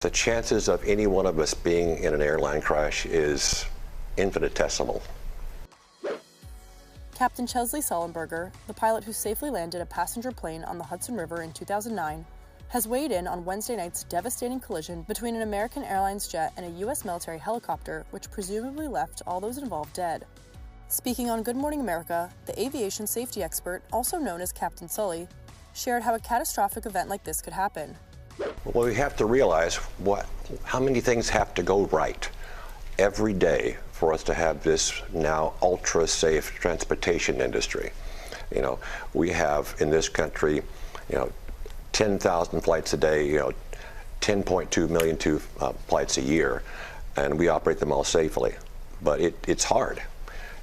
the chances of any one of us being in an airline crash is infinitesimal. Captain Chesley Sullenberger, the pilot who safely landed a passenger plane on the Hudson River in 2009, has weighed in on Wednesday night's devastating collision between an American Airlines jet and a U.S. military helicopter, which presumably left all those involved dead. Speaking on Good Morning America, the aviation safety expert, also known as Captain Sully, shared how a catastrophic event like this could happen. Well, we have to realize how many things have to go right every day for us to have this now ultra-safe transportation industry. You know, we have in this country, 10,000 flights a day, 10.2 million flights a year, and we operate them all safely. But it's hard.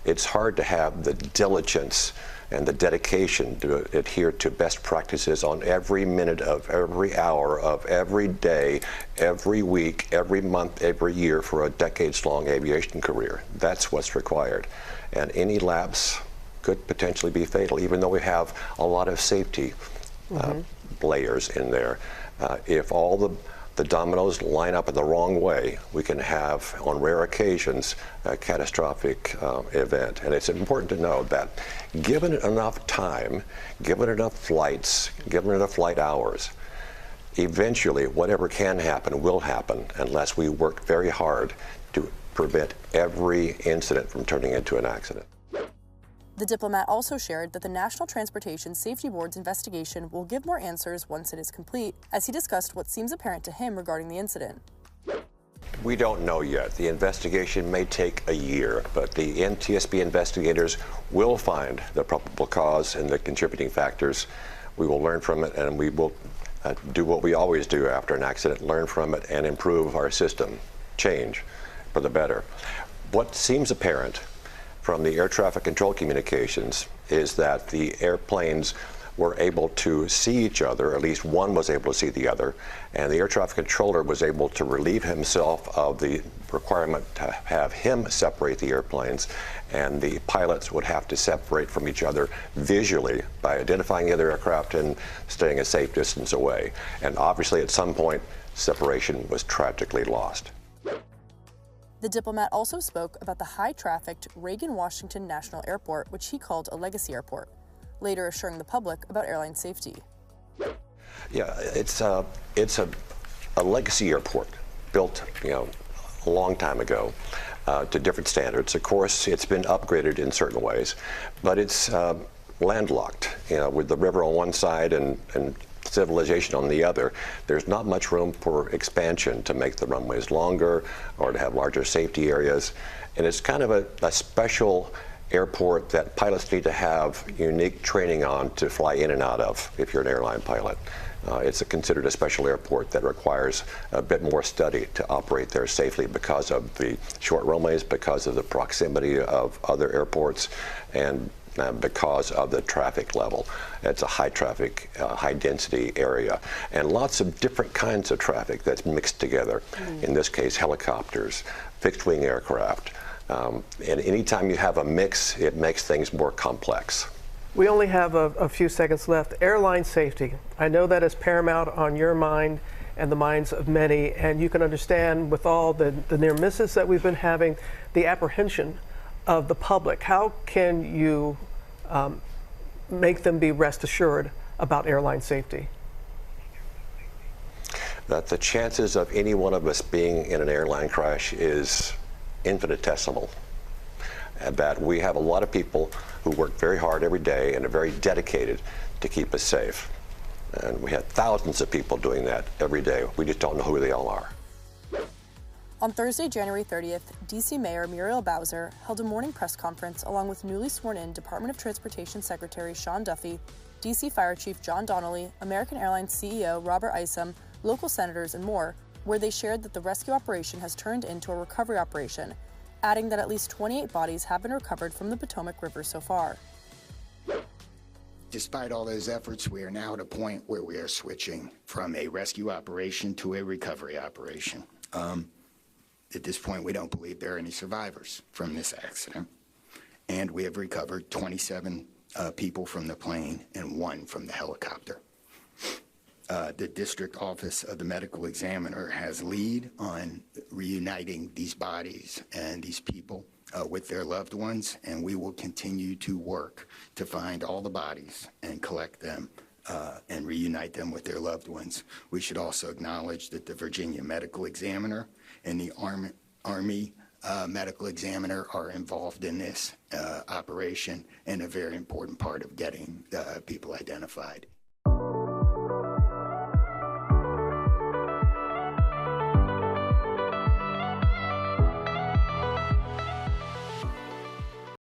It's hard to have the diligence and the dedication to adhere to best practices on every minute of every hour of every day, every week, every month, every year for a decades-long aviation career. That's what's required. And any lapse could potentially be fatal, even though we have a lot of safety layers in there. If all the dominoes line up in the wrong way, we can have, on rare occasions, a catastrophic event. And it's important to know that given it enough time, given enough flights, given enough flight hours, eventually whatever can happen will happen unless we work very hard to prevent every incident from turning into an accident. The diplomat also shared that the National Transportation Safety Board's investigation will give more answers once it is complete, as he discussed what seems apparent to him regarding the incident. We don't know yet. The investigation may take a year, but the NTSB investigators will find the probable cause and the contributing factors. We will learn from it, and we will do what we always do after an accident, learn from it and improve our system, change for the better. What seems apparent from the air traffic control communications is that the airplanes were able to see each other, at least one was able to see the other, and the air traffic controller was able to relieve himself of the requirement to have him separate the airplanes, and the pilots would have to separate from each other visually by identifying the other aircraft and staying a safe distance away. And obviously at some point, separation was tragically lost. The diplomat also spoke about the high-trafficked Reagan Washington National Airport, which he called a legacy airport, later assuring the public about airline safety. Yeah, it's a legacy airport built, a long time ago to different standards. Of course, it's been upgraded in certain ways, but it's landlocked, with the river on one side and civilization on the other. There's not much room for expansion to make the runways longer or to have larger safety areas. And it's kind of a special airport that pilots need to have unique training on to fly in and out of if you're an airline pilot. It's considered a special airport that requires a bit more study to operate there safely because of the short runways, because of the proximity of other airports, and because of the traffic level. It's a high traffic, high density area, and lots of different kinds of traffic that's mixed together. In this case, helicopters, fixed wing aircraft. And anytime you have a mix, it makes things more complex. We only have a few seconds left. Airline safety. I know that is paramount on your mind and the minds of many, and you can understand with all the near misses that we've been having, the apprehension of the public. How can you make them be rest assured about airline safety? That the chances of any one of us being in an airline crash is infinitesimal. And that we have a lot of people who work very hard every day and are very dedicated to keep us safe. And we have thousands of people doing that every day. We just don't know who they all are. On Thursday, January 30th, D.C. Mayor Muriel Bowser held a morning press conference along with newly sworn-in Department of Transportation Secretary Sean Duffy, D.C. Fire Chief John Donnelly, American Airlines CEO Robert Isom, local senators, and more, where they shared that the rescue operation has turned into a recovery operation, adding that at least 28 bodies have been recovered from the Potomac River so far. Despite all those efforts, we are now at a point where we are switching from a rescue operation to a recovery operation. At this point, we don't believe there are any survivors from this accident, and we have recovered 27 people from the plane and 1 from the helicopter. The District Office of the Medical Examiner has lead on reuniting these bodies and these people with their loved ones, and we will continue to work to find all the bodies and collect them and reunite them with their loved ones. We should also acknowledge that the Virginia Medical Examiner and the Army Medical Examiner are involved in this operation and a very important part of getting people identified.